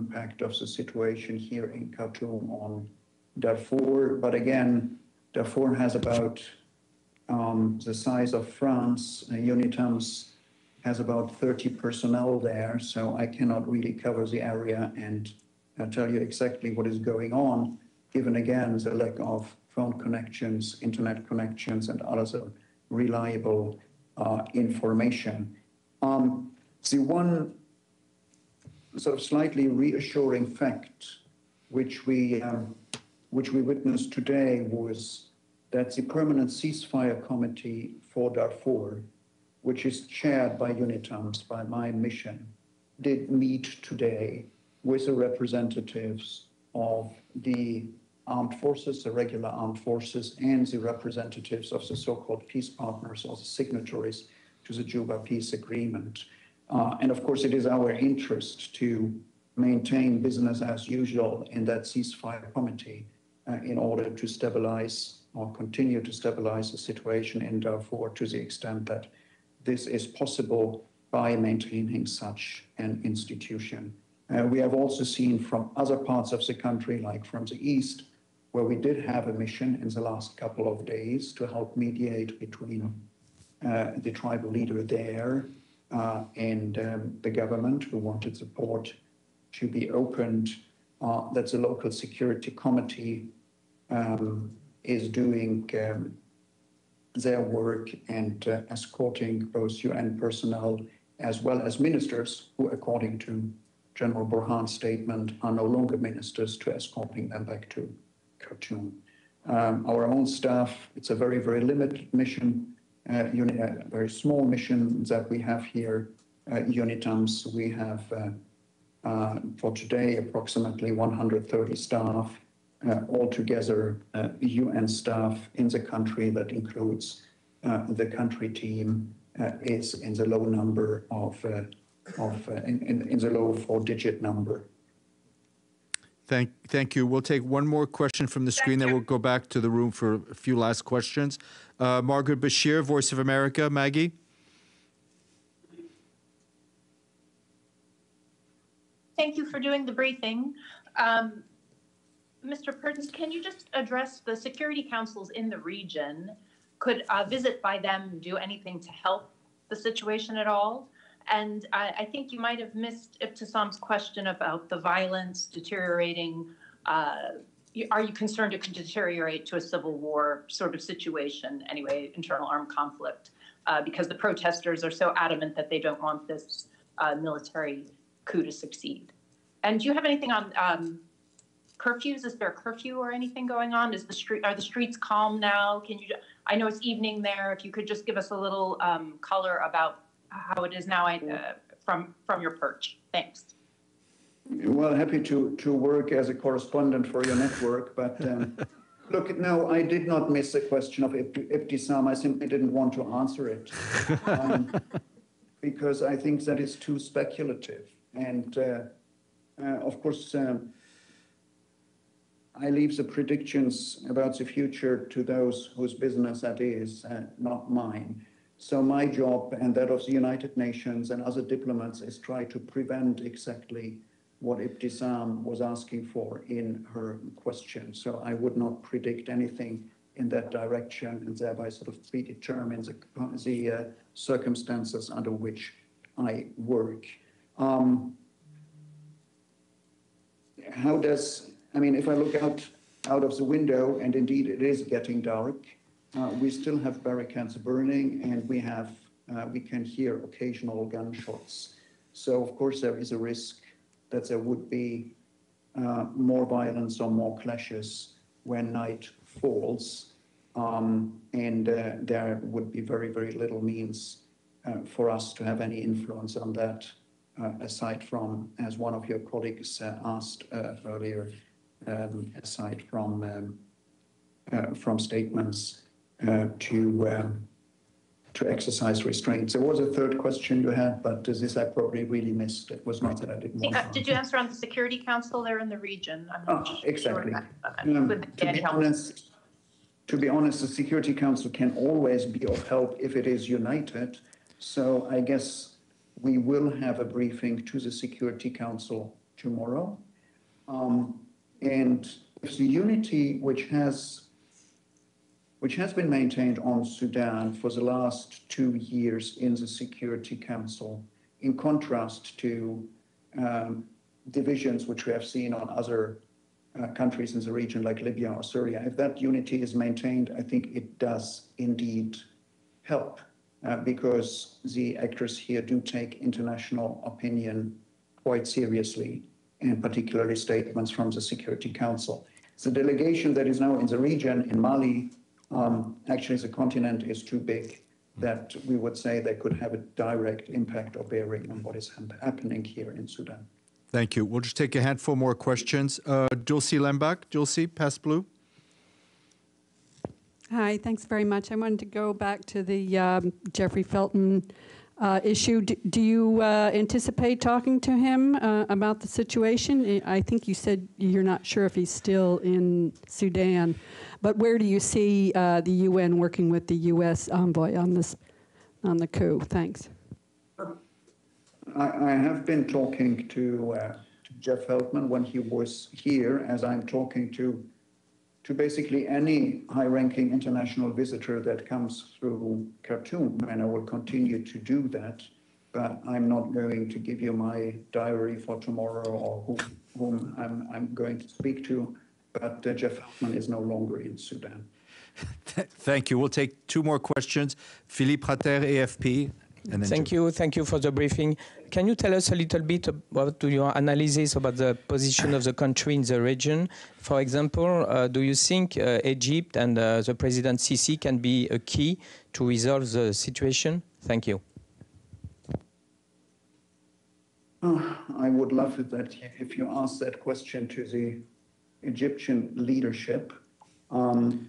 impact of the situation here in Khartoum on Darfur. But again, Darfur has about the size of France. UNITAMS has about 30 personnel there, so I cannot really cover the area and tell you exactly what is going on, given again the lack of phone connections, internet connections, and other reliable information. The one sort of slightly reassuring fact which we witnessed today was that the Permanent Ceasefire Committee for Darfur, which is chaired by UNITAMS, by my mission, did meet today with the representatives of the armed forces, the regular armed forces, and the representatives of the so-called peace partners or the signatories to the Juba Peace Agreement. And of course, it is our interest to maintain business as usual in that ceasefire committee in order to stabilize or continue to stabilize the situation in Darfur to the extent that this is possible by maintaining such an institution. We have also seen from other parts of the country, like from the east, where we did have a mission in the last couple of days to help mediate between the tribal leader there and the government, who wanted the port to be opened, that the local security committee is doing their work and escorting both UN personnel as well as ministers who, according to General Burhan's statement, are no longer ministers, to escorting them back to Khartoum. Our own staff, it's a very, very limited mission, a very small mission that we have here, UNITAMS. We have, for today, approximately 130 staff, altogether UN staff in the country. That includes the country team, is in the low number of, in the low 4-digit number. Thank you. We'll take one more question from the screen, then we'll go back to the room for a few last questions. Margaret Bashir, Voice of America. Maggie? Thank you for doing the briefing. Mr. Perthes, can you just address the security councils in the region? Could a visit by them do anything to help the situation at all? And I think you might have missed Ibtisam's question about the violence deteriorating. Are you concerned it could deteriorate to a civil war sort of situation, anyway, internal armed conflict, because the protesters are so adamant that they don't want this military coup to succeed? And do you have anything on curfews? Is there a curfew or anything going on? Are the streets calm now? I know it's evening there. If you could just give us a little color about how it is now from your perch. Thanks. Well, happy to work as a correspondent for your network, but look, no, I did not miss the question of Ibtisam. I simply didn't want to answer it because I think that is too speculative. And of course, I leave the predictions about the future to those whose business that is, not mine. So my job and that of the United Nations and other diplomats is try to prevent exactly what Ibtisam was asking for in her question. So I would not predict anything in that direction and thereby sort of predetermine the circumstances under which I work. If I look out of the window, and indeed it is getting dark, we still have barricades burning, and we can hear occasional gunshots. So of course there is a risk that there would be more violence or more clashes when night falls, and there would be very, very little means for us to have any influence on that, aside from, as one of your colleagues asked earlier, aside from statements to exercise restraints. There was a third question you had, but this I probably really missed. It was not that I didn't want to. Did you answer on the Security Council there in the region? I'm not exactly. Sure. To be honest, the Security Council can always be of help if it is united. So I guess we will have a briefing to the Security Council tomorrow. And if the unity which has been maintained on Sudan for the last 2 years in the Security Council, in contrast to divisions which we have seen on other countries in the region like Libya or Syria, if that unity is maintained, I think it does indeed help because the actors here do take international opinion quite seriously, and particularly statements from the Security Council. The delegation that is now in the region, in Mali, actually the continent is too big that we would say they could have a direct impact or bearing on what is happening here in Sudan. Thank you. We'll just take a handful more questions. Dulcie Lembach. Dulcie, pass blue. Hi, thanks very much. I wanted to go back to the Jeffrey Felton issue. Do you anticipate talking to him about the situation? I think you said you're not sure if he's still in Sudan, but where do you see the UN working with the U.S. envoy on the coup? Thanks. I have been talking to Jeff Feltman when he was here, as I'm talking to basically any high-ranking international visitor that comes through Khartoum, and I will continue to do that. But I'm not going to give you my diary for tomorrow or whom I'm going to speak to. But Jeff Feltman is no longer in Sudan. Thank you. We'll take 2 more questions. Philippe Rater, AFP. Thank you for the briefing. Can you tell us a little bit about your analysis about the position of the country in the region? For example, do you think Egypt and the President Sisi can be a key to resolve the situation? Thank you. I would love it that if you ask that question to the Egyptian leadership.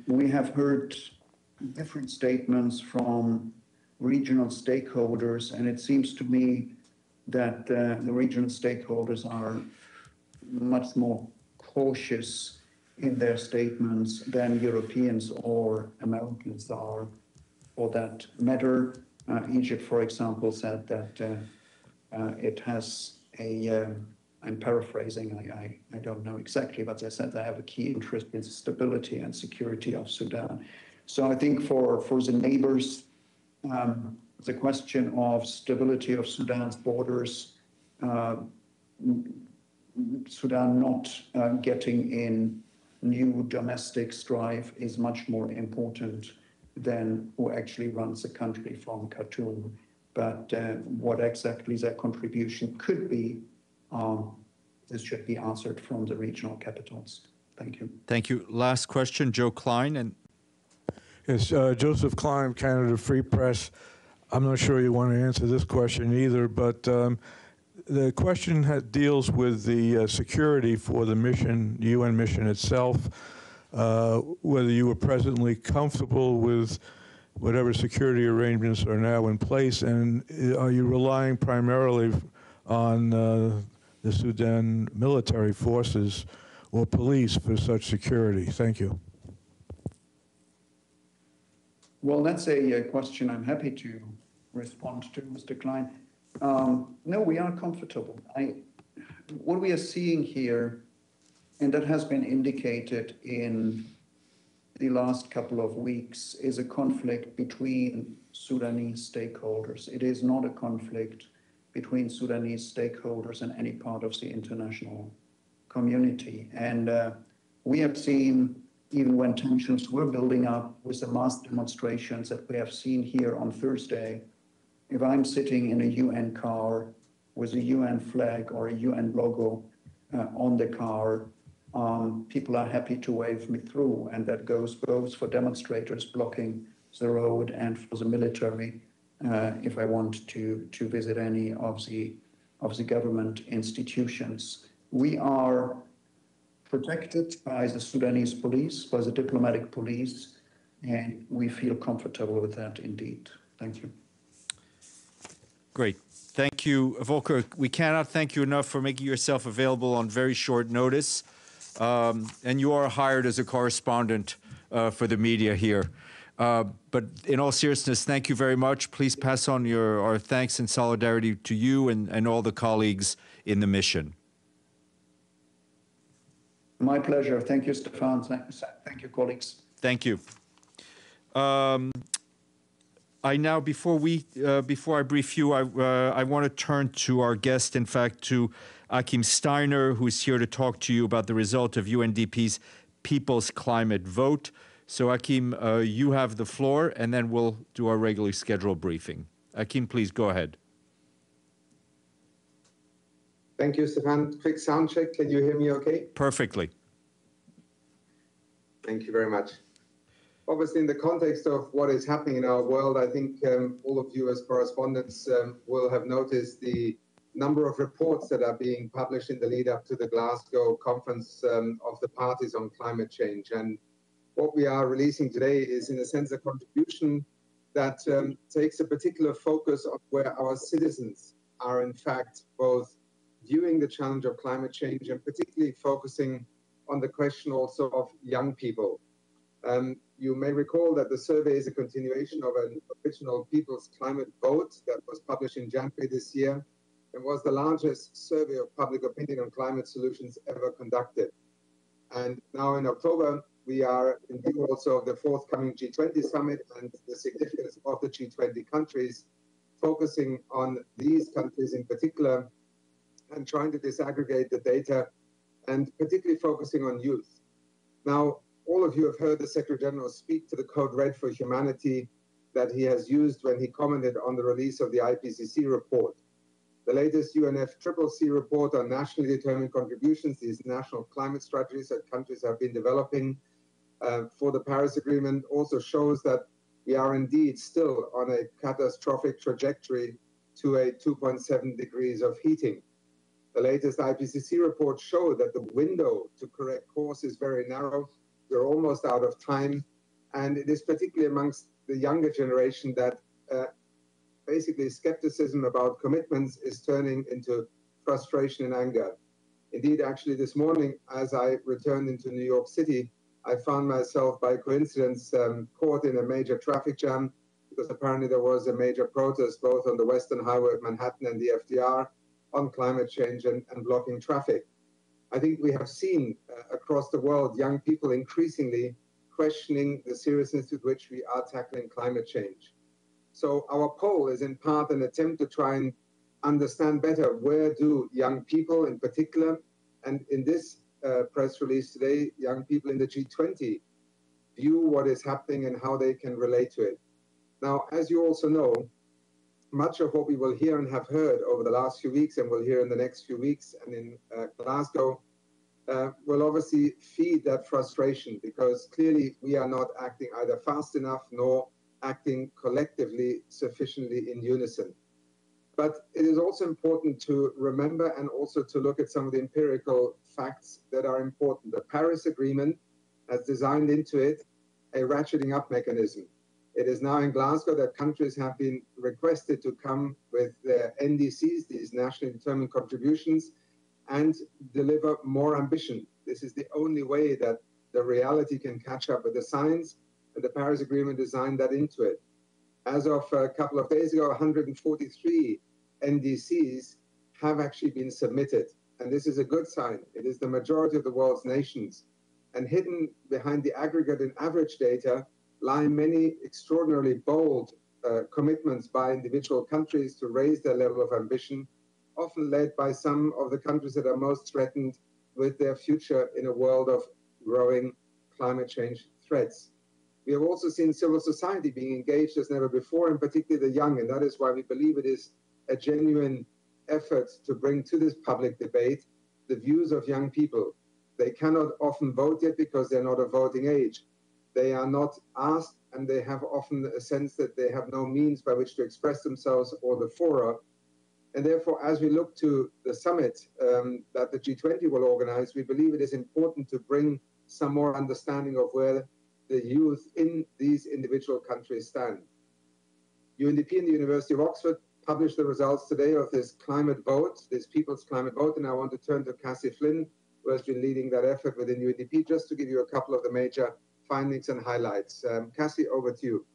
We have heard different statements from regional stakeholders, and it seems to me that the regional stakeholders are much more cautious in their statements than Europeans or Americans are, for that matter. Egypt, for example, said that it has I'm paraphrasing, I don't know exactly, but they said they have a key interest in the stability and security of Sudan. So I think for the neighbors, the question of stability of Sudan's borders, Sudan not getting in new domestic strife is much more important than who actually runs the country from Khartoum. But what exactly their contribution could be, this should be answered from the regional capitals. Thank you. Thank you. Last question, Joe Klein. And Yes, Joseph Klein, Canada Free Press. I'm not sure you want to answer this question either, but the question deals with the security for the mission, the UN mission itself, whether you are presently comfortable with whatever security arrangements are now in place, and are you relying primarily on the Sudan military forces or police for such security? Thank you. Well, that's a question I'm happy to respond to, Mr. Klein. No, we are comfortable. What we are seeing here, and that has been indicated in the last couple of weeks, is a conflict between Sudanese stakeholders. It is not a conflict between Sudanese stakeholders and any part of the international community. And we have seen, even when tensions were building up with the mass demonstrations that we have seen here on Thursday, if I'm sitting in a UN car with a UN flag or a UN logo on the car, people are happy to wave me through, and that goes both for demonstrators blocking the road and for the military if I want to visit any of the government institutions. We are protected by the Sudanese police, by the diplomatic police, and we feel comfortable with that indeed. Thank you. great. Thank you, Volker. We cannot thank you enough for making yourself available on very short notice. And you are hired as a correspondent for the media here. But in all seriousness, thank you very much. Please pass on our thanks and solidarity to you and all the colleagues in the mission. My pleasure. Thank you, Stefan. Thank you, colleagues. Thank you. I now, before I brief you, I want to turn to our guest, in fact, to Achim Steiner, who's here to talk to you about the result of UNDP's People's Climate Vote. So, Achim, you have the floor, and then we'll do our regularly scheduled briefing. Achim, please go ahead. Thank you, Stefan. Quick sound check. Can you hear me okay? Perfectly. Thank you very much. Obviously, in the context of what is happening in our world, I think all of you as correspondents will have noticed the number of reports that are being published in the lead up to the Glasgow conference of the parties on climate change. And what we are releasing today is, in a sense, a contribution that takes a particular focus on where our citizens are, in fact, both viewing the challenge of climate change and particularly focusing on the question also of young people. You may recall that the survey is a continuation of an original People's Climate Vote that was published in January this year and was the largest survey of public opinion on climate solutions ever conducted. And now in October, we are in view also of the forthcoming G20 summit and the significance of the G20 countries, focusing on these countries in particular and trying to disaggregate the data and particularly focusing on youth. Now, all of you have heard the Secretary General speak to the Code Red for Humanity that he has used when he commented on the release of the IPCC report. The latest UNFCCC report on nationally determined contributions, these national climate strategies that countries have been developing for the Paris Agreement, also shows that we are indeed still on a catastrophic trajectory to a 2.7 degrees of heating. The latest IPCC report showed that the window to correct course is very narrow. We're almost out of time. And it is particularly amongst the younger generation that basically skepticism about commitments is turning into frustration and anger. Indeed, actually this morning, as I returned into New York City, I found myself by coincidence caught in a major traffic jam because apparently there was a major protest both on the Western Highway of Manhattan and the FDR on climate change and blocking traffic. I think we have seen across the world young people increasingly questioning the seriousness with which we are tackling climate change. So our poll is in part an attempt to try and understand better where do young people in particular, and in this press release today, young people in the G20 view what is happening and how they can relate to it. Now, as you also know, much of what we will hear and have heard over the last few weeks and will hear in the next few weeks and in Glasgow will obviously feed that frustration because clearly we are not acting either fast enough nor acting collectively sufficiently in unison. But it is also important to remember and also to look at some of the empirical facts that are important. The Paris Agreement has designed into it a ratcheting up mechanism. It is now in Glasgow that countries have been requested to come with their NDCs, these nationally determined contributions, and deliver more ambition. This is the only way that the reality can catch up with the science, and the Paris Agreement designed that into it. As of a couple of days ago, 143 NDCs have actually been submitted, and this is a good sign. It is the majority of the world's nations. And hidden behind the aggregate and average data lie many extraordinarily bold commitments by individual countries to raise their level of ambition, often led by some of the countries that are most threatened with their future in a world of growing climate change threats. We have also seen civil society being engaged as never before, and particularly the young, and that is why we believe it is a genuine effort to bring to this public debate the views of young people. They cannot often vote yet because they're not of voting age. They are not asked, and they have often a sense that they have no means by which to express themselves or the fora. And therefore, as we look to the summit that the G20 will organize, we believe it is important to bring some more understanding of where the youth in these individual countries stand. UNDP and the University of Oxford published the results today of this climate vote, this People's Climate Vote, and I want to turn to Cassie Flynn, who has been leading that effort within UNDP, just to give you a couple of the major findings and highlights. Cassie, over to you.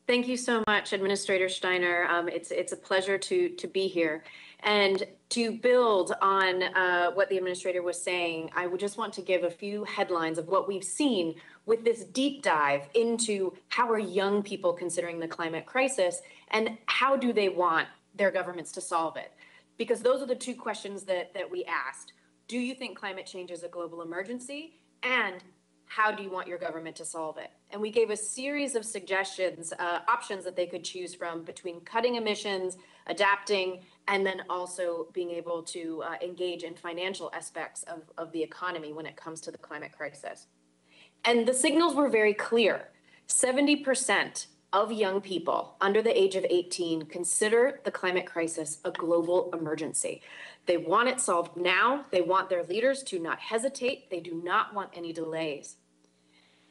Thank you so much, Administrator Steiner. It's a pleasure to be here. And To build on what the administrator was saying, I would just want to give a few headlines of what we've seen with this deep dive into how are young people considering the climate crisis and how do they want their governments to solve it? Because those are the two questions that we asked. Do you think climate change is a global emergency? And how do you want your government to solve it? And we gave a series of suggestions, options that they could choose from between cutting emissions, adapting, and then also being able to engage in financial aspects of the economy when it comes to the climate crisis. And the signals were very clear. 70% of young people under the age of 18 consider the climate crisis a global emergency. They want it solved now. They want their leaders to not hesitate. They do not want any delays.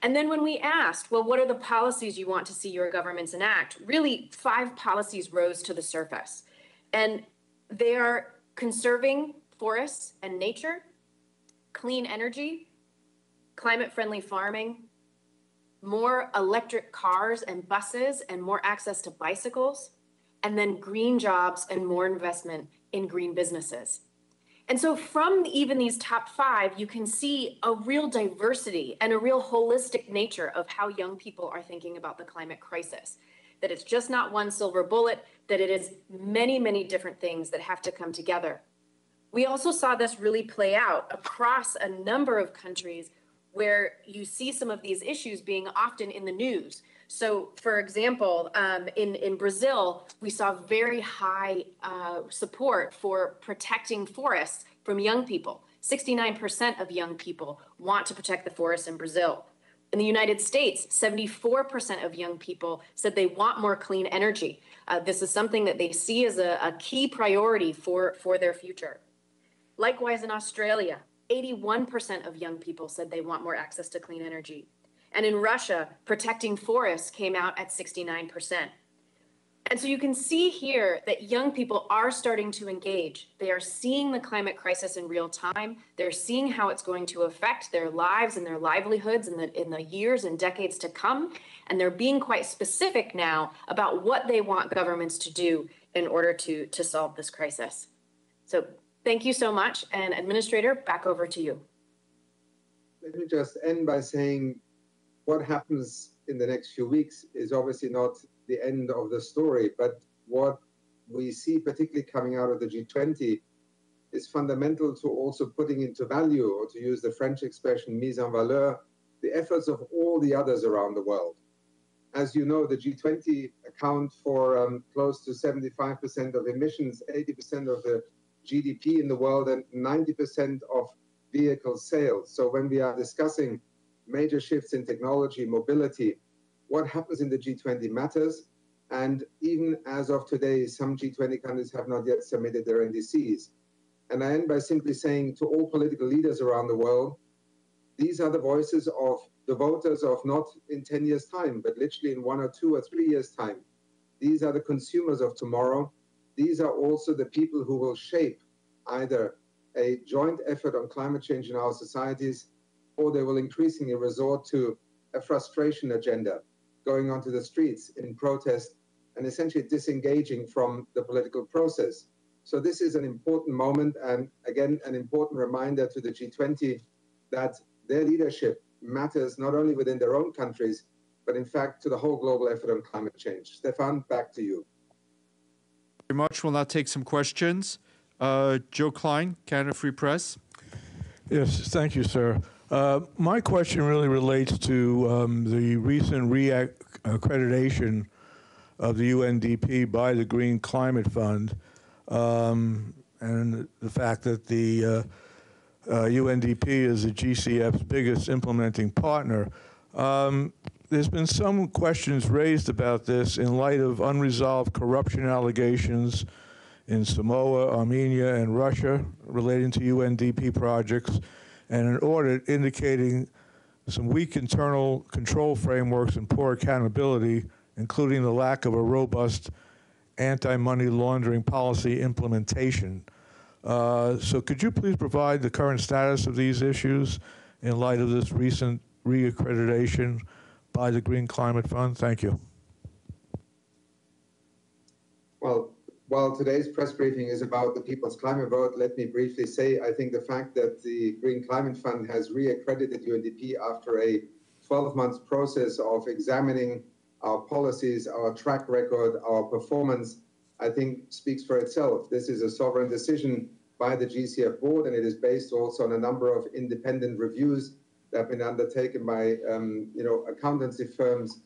And then when we asked, well, what are the policies you want to see your governments enact? Really, 5 policies rose to the surface. And they are conserving forests and nature, clean energy, climate-friendly farming, more electric cars and buses and more access to bicycles, and then green jobs and more investment in green businesses. And so from even these top 5, you can see a real diversity and a real holistic nature of how young people are thinking about the climate crisis, that it's just not one silver bullet, that it is many, many different things that have to come together. We also saw this really play out across a number of countries where you see some of these issues being often in the news. So, for example, in Brazil, we saw very high support for protecting forests from young people. 69% of young people want to protect the forests in Brazil. In the United States, 74% of young people said they want more clean energy. This is something that they see as a key priority for their future. Likewise, in Australia, 81% of young people said they want more access to clean energy. And in Russia, protecting forests came out at 69%. And so you can see here that young people are starting to engage. They are seeing the climate crisis in real time. They're seeing how it's going to affect their lives and their livelihoods in the years and decades to come. And they're being quite specific now about what they want governments to do in order to solve this crisis. So thank you so much. And Administrator, back over to you. Let me just end by saying what happens in the next few weeks is obviously not the end of the story, but what we see particularly coming out of the G20 is fundamental to also putting into value, or to use the French expression, mise en valeur, the efforts of all the others around the world. As you know, the G20 account for close to 75% of emissions, 80% of the GDP in the world, and 90% of vehicle sales. So when we are discussing major shifts in technology, mobility, what happens in the G20 matters. And even as of today, some G20 countries have not yet submitted their NDCs. And I end by simply saying to all political leaders around the world, these are the voices of the voters of not in 10 years' time, but literally in 1 or 2 or 3 years' time. These are the consumers of tomorrow. These are also the people who will shape either a joint effort on climate change in our societies, or they will increasingly resort to a frustration agenda, going onto the streets in protest and essentially disengaging from the political process. So this is an important moment, and again, an important reminder to the G20 that their leadership matters not only within their own countries, but in fact to the whole global effort on climate change. Stefan, back to you. Thank you very much. We'll now take some questions. Joe Klein, Canada Free Press. Yes, thank you, sir. My question really relates to the recent accreditation of the UNDP by the Green Climate Fund, and the fact that the UNDP is the GCF's biggest implementing partner. There's been some questions raised about this in light of unresolved corruption allegations in Samoa, Armenia, and Russia relating to UNDP projects, and an audit indicating some weak internal control frameworks and poor accountability, including the lack of a robust anti-money laundering policy implementation. So could you please provide the current status of these issues in light of this recent reaccreditation by the Green Climate Fund? Thank you. Well, While today's press briefing is about the People's Climate Vote, let me briefly say, I think the fact that the Green Climate Fund has reaccredited UNDP after a 12-month process of examining our policies, our track record, our performance, I think speaks for itself. This is a sovereign decision by the GCF board, and it is based also on a number of independent reviews that have been undertaken by accountancy firms.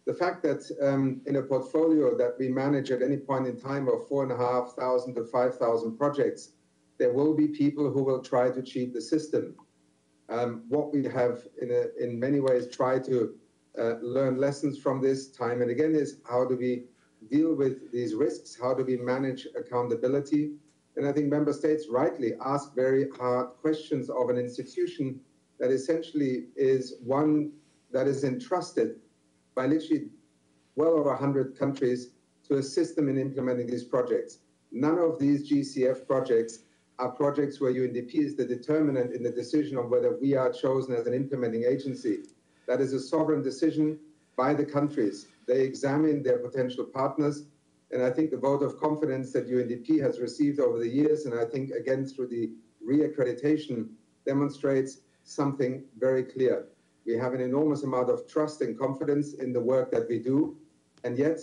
The fact that in a portfolio that we manage at any point in time of 4,500 to 5,000 projects, there will be people who will try to cheat the system. What we have in many ways tried to learn lessons from this time and again is how do we deal with these risks? How do we manage accountability? And I think member states rightly ask very hard questions of an institution that essentially is one that is entrusted by literally well over 100 countries to assist them in implementing these projects. None of these GCF projects are projects where UNDP is the determinant in the decision on whether we are chosen as an implementing agency. That is a sovereign decision by the countries. They examine their potential partners, and I think the vote of confidence that UNDP has received over the years, and I think again through the reaccreditation, demonstrates something very clear. We have an enormous amount of trust and confidence in the work that we do, and yet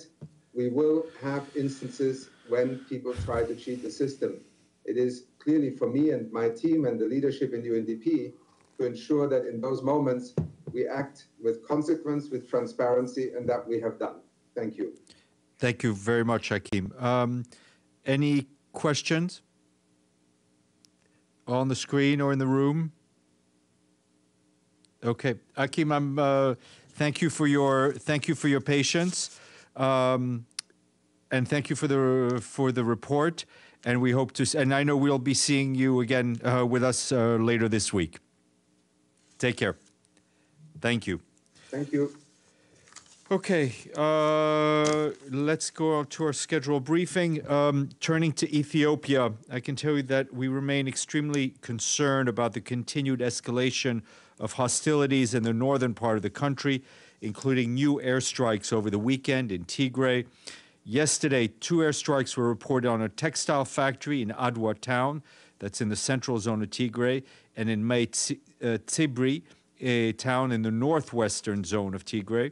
we will have instances when people try to cheat the system. It is clearly for me and my team and the leadership in UNDP to ensure that in those moments we act with consequence, with transparency, and that we have done. Thank you. Thank you very much, Hakeem. Any questions on the screen or in the room? Okay, Hakeem, thank you for your patience, and thank you for the report. And we hope to. And I know we'll be seeing you again with us later this week. Take care. Thank you. Thank you. Okay, let's go on to our scheduled briefing. Turning to Ethiopia, I can tell you that we remain extremely concerned about the continued escalation of hostilities in the northern part of the country, including new airstrikes over the weekend in Tigray. Yesterday, 2 airstrikes were reported on a textile factory in Adwa town, that's in the central zone of Tigray, and in Tsibri, a town in the northwestern zone of Tigray.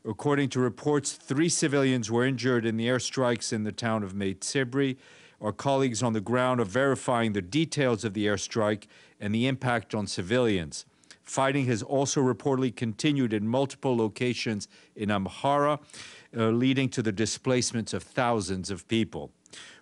According to reports, 3 civilians were injured in the airstrikes in the town of Tsibri. Our colleagues on the ground are verifying the details of the airstrike and the impact on civilians. Fighting has also reportedly continued in multiple locations in Amhara, leading to the displacements of thousands of people.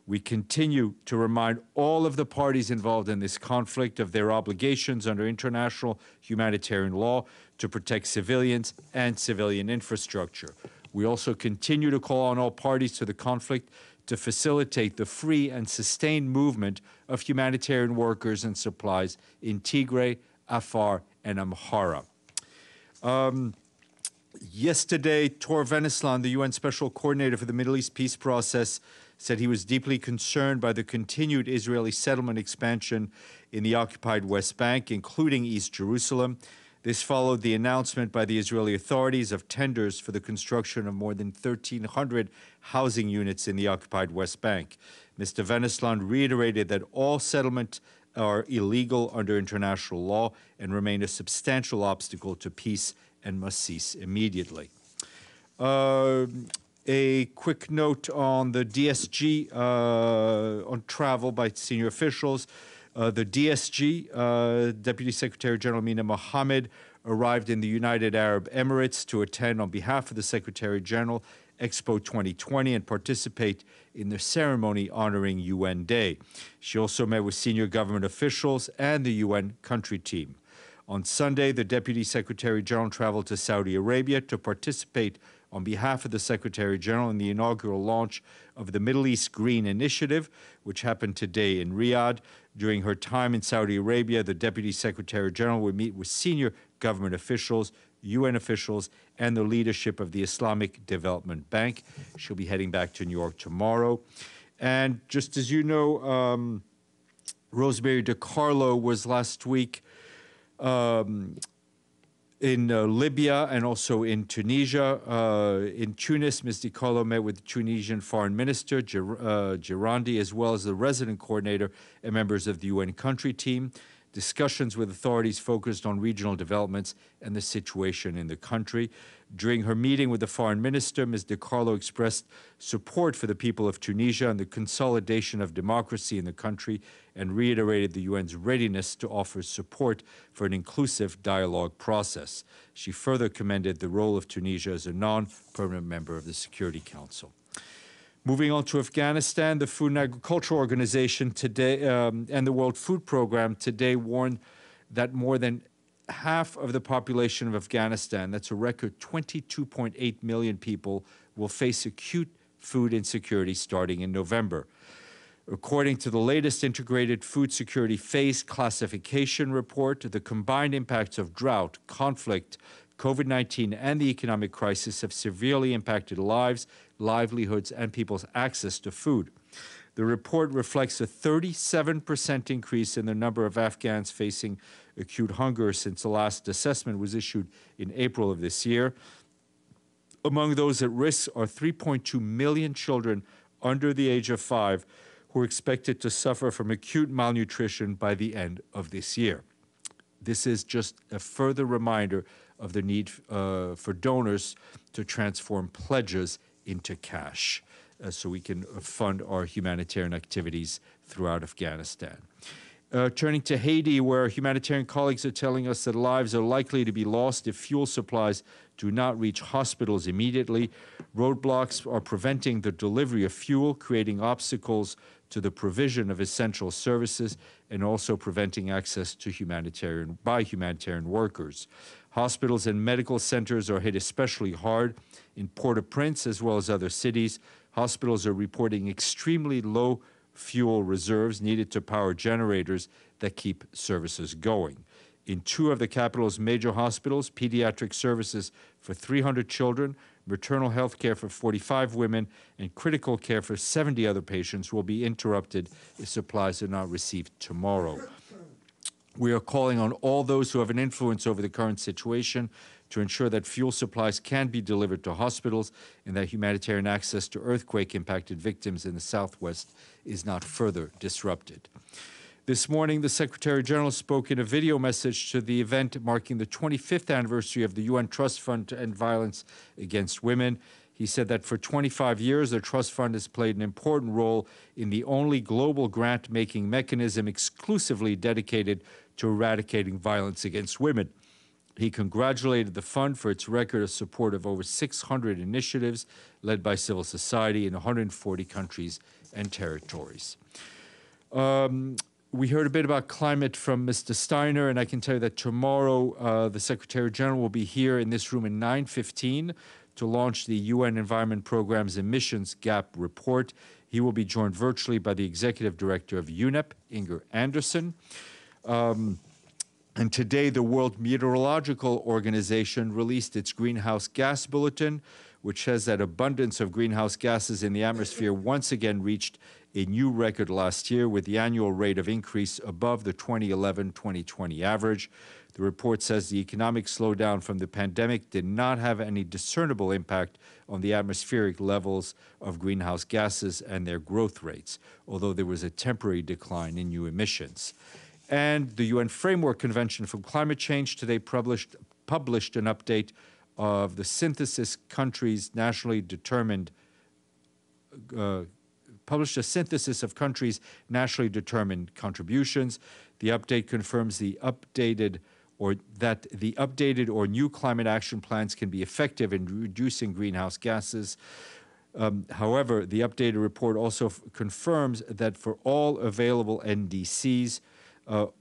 We continue to remind all of the parties involved in this conflict of their obligations under international humanitarian law to protect civilians and civilian infrastructure. We also continue to call on all parties to the conflict to facilitate the free and sustained movement of humanitarian workers and supplies in Tigray, Afar, and Amhara. Yesterday, Tor Venislan, the UN Special Coordinator for the Middle East Peace Process, said he was deeply concerned by the continued Israeli settlement expansion in the occupied West Bank, including East Jerusalem. This followed the announcement by the Israeli authorities of tenders for the construction of more than 1,300 housing units in the occupied West Bank. Mr. Venislan reiterated that all settlements are illegal under international law and remain a substantial obstacle to peace and must cease immediately. A quick note on the DSG on travel by senior officials. The DSG, Deputy Secretary General Mina Mohammed, arrived in the United Arab Emirates to attend on behalf of the Secretary General Expo 2020 and participate in the ceremony honoring UN Day. She also met with senior government officials and the UN country team. On Sunday, the Deputy Secretary General traveled to Saudi Arabia to participate on behalf of the Secretary General in the inaugural launch of the Middle East Green Initiative, which happened today in Riyadh. During her time in Saudi Arabia, the Deputy Secretary General would meet with senior government officials, UN officials, and the leadership of the Islamic Development Bank. She'll be heading back to New York tomorrow. And just as you know, Rosemary DiCarlo was last week in Libya and also in Tunisia. In Tunis, Ms. Di Carlo met with the Tunisian Foreign Minister, Gerandi, as well as the resident coordinator and members of the UN country team. Discussions with authorities focused on regional developments and the situation in the country. During her meeting with the foreign minister, Ms. Di Carlo expressed support for the people of Tunisia and the consolidation of democracy in the country, and reiterated the UN's readiness to offer support for an inclusive dialogue process. She further commended the role of Tunisia as a non-permanent member of the Security Council. Moving on to Afghanistan, the Food and Agriculture Organization today and the World Food Program today warned that more than half of the population of Afghanistan, that's a record 22.8 million people, will face acute food insecurity starting in November. According to the latest Integrated Food Security Phase Classification Report, the combined impacts of drought, conflict, COVID-19, and the economic crisis have severely impacted lives, livelihoods, and people's access to food. The report reflects a 37% increase in the number of Afghans facing acute hunger since the last assessment was issued in April of this year. Among those at risk are 3.2 million children under the age of 5 who are expected to suffer from acute malnutrition by the end of this year. This is just a further reminder of the need for donors to transform pledges into cash so we can fund our humanitarian activities throughout Afghanistan. Turning to Haiti, where humanitarian colleagues are telling us that lives are likely to be lost if fuel supplies do not reach hospitals immediately. Roadblocks are preventing the delivery of fuel, creating obstacles to the provision of essential services, and also preventing access to humanitarian workers. Hospitals and medical centers are hit especially hard. In Port-au-Prince, as well as other cities, hospitals are reporting extremely low fuel reserves needed to power generators that keep services going. In 2 of the capital's major hospitals, pediatric services for 300 children, maternal health care for 45 women, and critical care for 70 other patients will be interrupted if supplies are not received tomorrow. We are calling on all those who have an influence over the current situation to ensure that fuel supplies can be delivered to hospitals and that humanitarian access to earthquake-impacted victims in the Southwest is not further disrupted. This morning, the Secretary General spoke in a video message to the event marking the 25th anniversary of the UN Trust Fund to End Violence Against Women. He said that for 25 years, the Trust Fund has played an important role in the only global grant-making mechanism exclusively dedicated to eradicating violence against women. He congratulated the fund for its record of support of over 600 initiatives led by civil society in 140 countries and territories. We heard a bit about climate from Mr. Steiner, and I can tell you that tomorrow the Secretary General will be here in this room at 9:15 to launch the UN Environment Programme's Emissions Gap Report. He will be joined virtually by the Executive Director of UNEP, Inger Anderson. And today, the World Meteorological Organization released its greenhouse gas bulletin, which says that abundance of greenhouse gases in the atmosphere once again reached a new record last year, with the annual rate of increase above the 2011-2020 average. The report says the economic slowdown from the pandemic did not have any discernible impact on the atmospheric levels of greenhouse gases and their growth rates, although there was a temporary decline in new emissions. And the UN Framework Convention for Climate Change today published an update of the synthesis countries nationally determined published a synthesis of countries' nationally determined contributions. The update confirms that the updated or new climate action plans can be effective in reducing greenhouse gases. However, the updated report also confirms that for all available NDCs,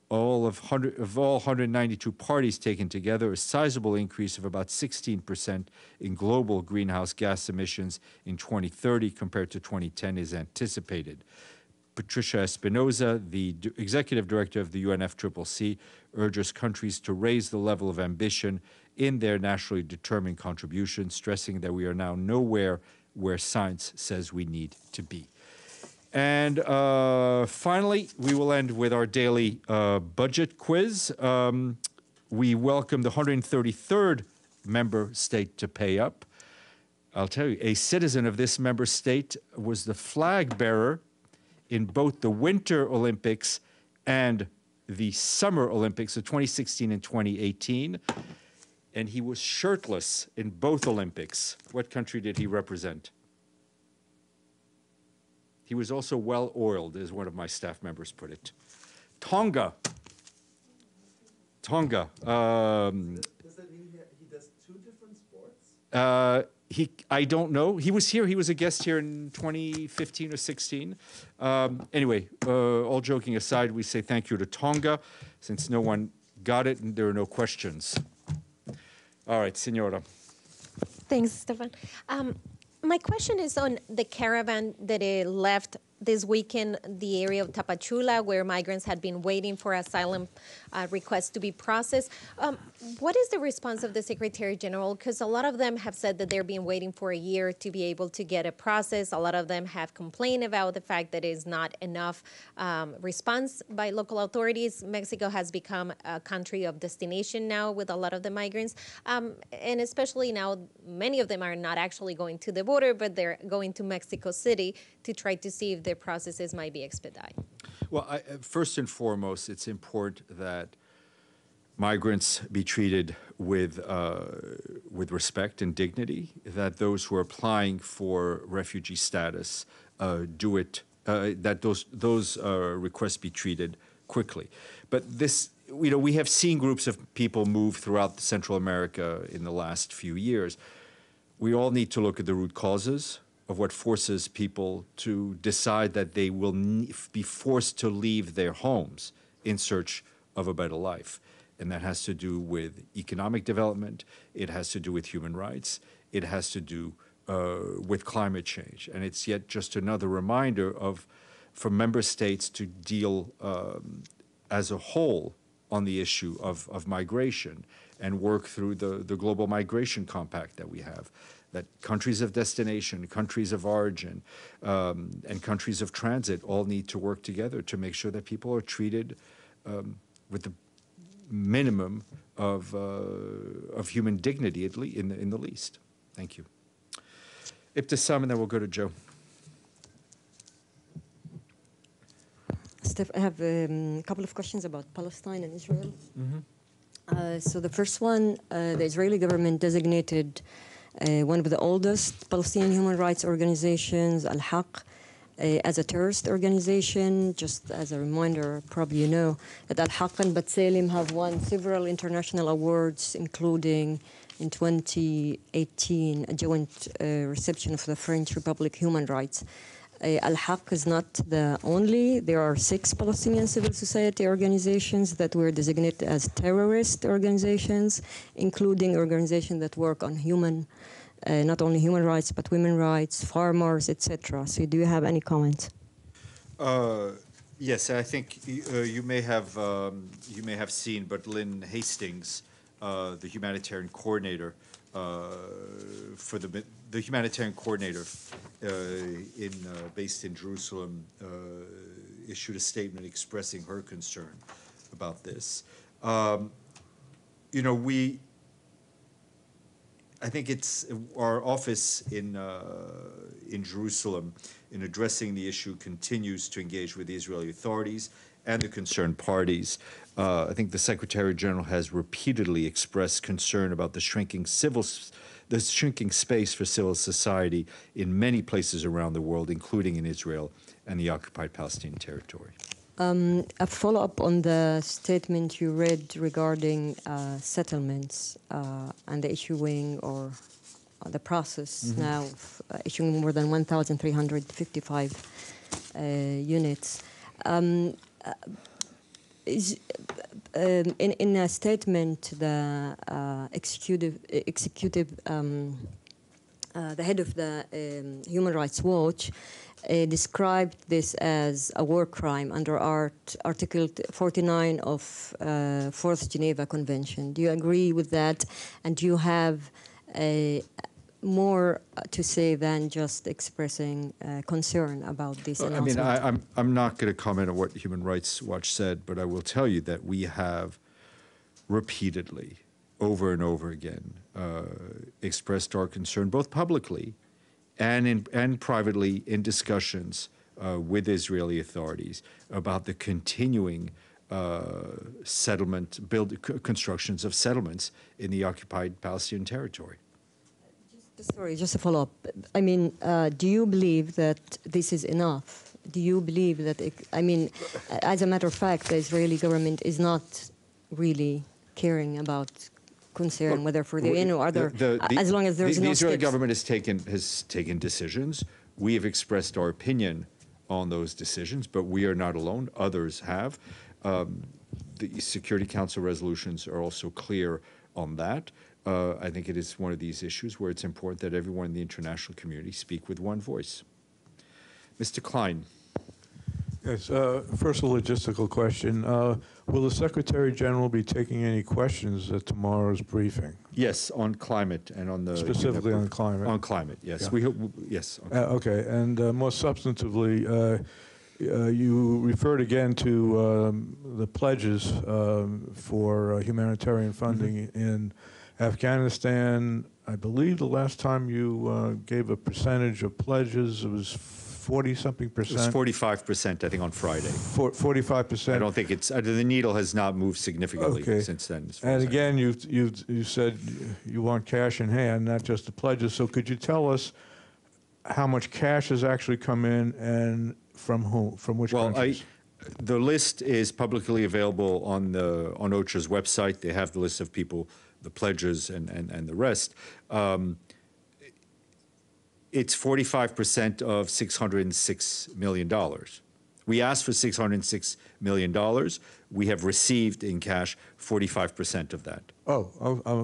all 192 parties taken together, a sizable increase of about 16% in global greenhouse gas emissions in 2030 compared to 2010 is anticipated. Patricia Espinosa, the Executive Director of the UNFCCC, urges countries to raise the level of ambition in their nationally determined contributions, stressing that we are now nowhere where science says we need to be. And finally, we will end with our daily budget quiz. we welcome the 133rd member state to pay up. I'll tell you, a citizen of this member state was the flag bearer in both the Winter Olympics and the Summer Olympics of 2016 and 2018. And he was shirtless in both Olympics. What country did he represent? He was also well oiled, as one of my staff members put it. Tonga. Tonga. Does that mean he does two different sports? I don't know. He was here. He was a guest here in 2015 or 16. Anyway, all joking aside, we say thank you to Tonga, since no one got it and there are no questions. All right, Senora. Thanks, Stefan. My question is on the caravan that left this weekend the area of Tapachula, where migrants had been waiting for asylum requests to be processed. What is the response of the Secretary General? Because a lot of them have said that they've been waiting for a year to be able to get a process. A lot of them have complained about the fact that it is not enough response by local authorities. Mexico has become a country of destination now with a lot of the migrants. And especially now, many of them are not actually going to the border, but they're going to Mexico City to try to see if their processes might be expedited. Well, first and foremost, it's important that migrants be treated with respect and dignity, that those who are applying for refugee status do it, that those requests be treated quickly. But this, we have seen groups of people move throughout Central America in the last few years. We all need to look at the root causes of what forces people to decide that they will be forced to leave their homes in search of a better life. And that has to do with economic development, it has to do with human rights, it has to do with climate change. And it's yet just another reminder for member states to deal as a whole on the issue of migration and work through the global migration compact that we have, that countries of destination, countries of origin, and countries of transit all need to work together to make sure that people are treated with the minimum of human dignity, at least in the least. Thank you. Ibtisam, and then we'll go to Joe. Steph, I have a couple of questions about Palestine and Israel. Mm-hmm. So the first one, the Israeli government designated one of the oldest Palestinian human rights organizations, Al-Haq, as a terrorist organization. Just as a reminder, probably you know that Al-Haq and B'Tselem have won several international awards, including in 2018 a joint reception of the French Republic Human Rights. Al-Haq is not the only. There are 6 Palestinian civil society organizations that were designated as terrorist organizations, including organizations that work on not only human rights, but women's rights, farmers, etc. So do you have any comments? Yes, I think you may have seen, but Lynn Hastings, the humanitarian coordinator for the humanitarian coordinator based in Jerusalem, issued a statement expressing her concern about this. I think it's our office in Jerusalem, in addressing the issue, continues to engage with the Israeli authorities and the concerned parties. I think the Secretary General has repeatedly expressed concern about the shrinking space for civil society in many places around the world, including in Israel and the occupied Palestinian territory. A follow-up on the statement you read regarding settlements and the issuing or the process now of issuing more than 1,355 units. In a statement, the the head of the Human Rights Watch described this as a war crime under Article 49 of 4th Geneva Convention. Do you agree with that? And do you have more to say than just expressing concern about this announcement? I mean, I'm not going to comment on what Human Rights Watch said, but I will tell you that we have repeatedly, over and over again, expressed our concern, both publicly and privately in discussions with Israeli authorities about the continuing constructions of settlements in the occupied Palestinian territory. Sorry, just a follow-up. I mean, do you believe that this is enough? Do you believe that, as a matter of fact, the Israeli government is not really caring about concern, whether for the UN or other, as long as there's no The Israeli steps. government has taken decisions. We have expressed our opinion on those decisions, but we are not alone. Others have. The Security Council resolutions are also clear on that. I think it is one of these issues where it's important that everyone in the international community speak with one voice. Mr. Klein. Yes, first a logistical question. Will the Secretary General be taking any questions at tomorrow's briefing? Yes, on climate and on the... Specifically on climate? On climate, yes. Yeah. We hope, yes. Okay, and more substantively, you referred again to the pledges for humanitarian funding in Afghanistan. I believe the last time you gave a percentage of pledges, it was 40-something percent. It was 45%, I think, on Friday. 45%. I don't think it's the needle has not moved significantly since then. And again, you said you want cash in hand, not just the pledges. So could you tell us how much cash has actually come in and from whom, from which countries? The list is publicly available on OCHA's website. They have the list of people, the pledges, and the rest. It's 45% of $606 million. We asked for $606 million. We have received in cash 45% of that. Oh,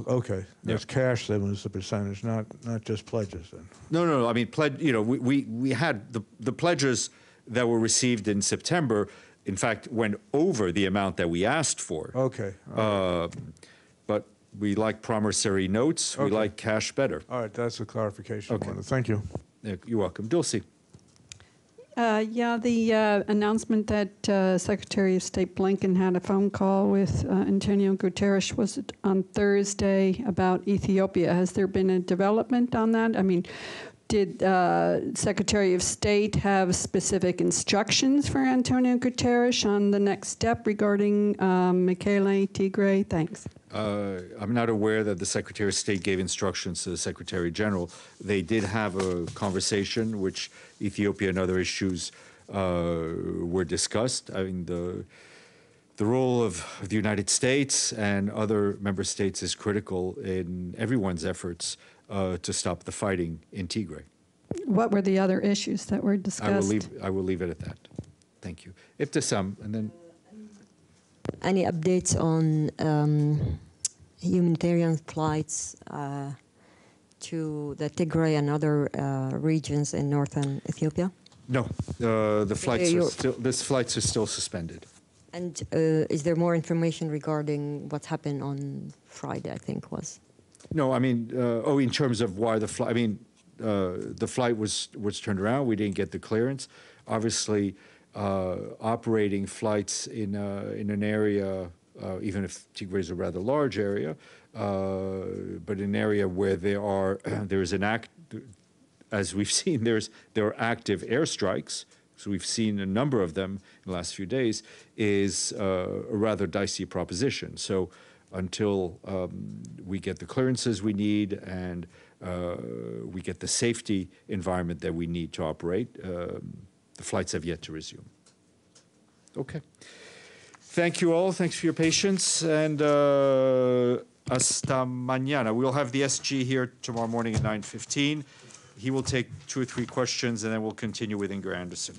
okay. That's cash then was the percentage, not just pledges then. No. I mean, we had the pledges that were received in September, in fact, went over the amount that we asked for. Okay. But we like promissory notes. We like cash better. All right, that's a clarification. Okay. Thank you. You're welcome. Dulcie. The announcement that Secretary of State Blinken had a phone call with Antonio Guterres was on Thursday about Ethiopia. Has there been a development on that? I mean, did Secretary of State have specific instructions for Antonio Guterres on the next step regarding Mekelle, Tigray? Thanks. I'm not aware that the Secretary of State gave instructions to the Secretary General. They did have a conversation, which Ethiopia and other issues were discussed. I mean, the role of the United States and other member states is critical in everyone's efforts to stop the fighting in Tigray. What were the other issues that were discussed? I will leave it at that. Thank you. Ibtisam, and then... Any updates on humanitarian flights to the Tigray and other regions in northern Ethiopia? No, the flights are still suspended. And is there more information regarding what happened on Friday, I think was? No, I mean, in terms of why the flight, I mean, the flight was turned around. We didn't get the clearance. Obviously, operating flights in an area, even if Tigray is a rather large area, but an area where there is an act, as we've seen, there are active airstrikes. So we've seen a number of them in the last few days. Is a rather dicey proposition. So until we get the clearances we need and we get the safety environment that we need to operate, the flights have yet to resume. Okay. Thank you all. Thanks for your patience. And hasta mañana. We'll have the SG here tomorrow morning at 9:15. He will take 2 or 3 questions, and then we'll continue with Inger Anderson.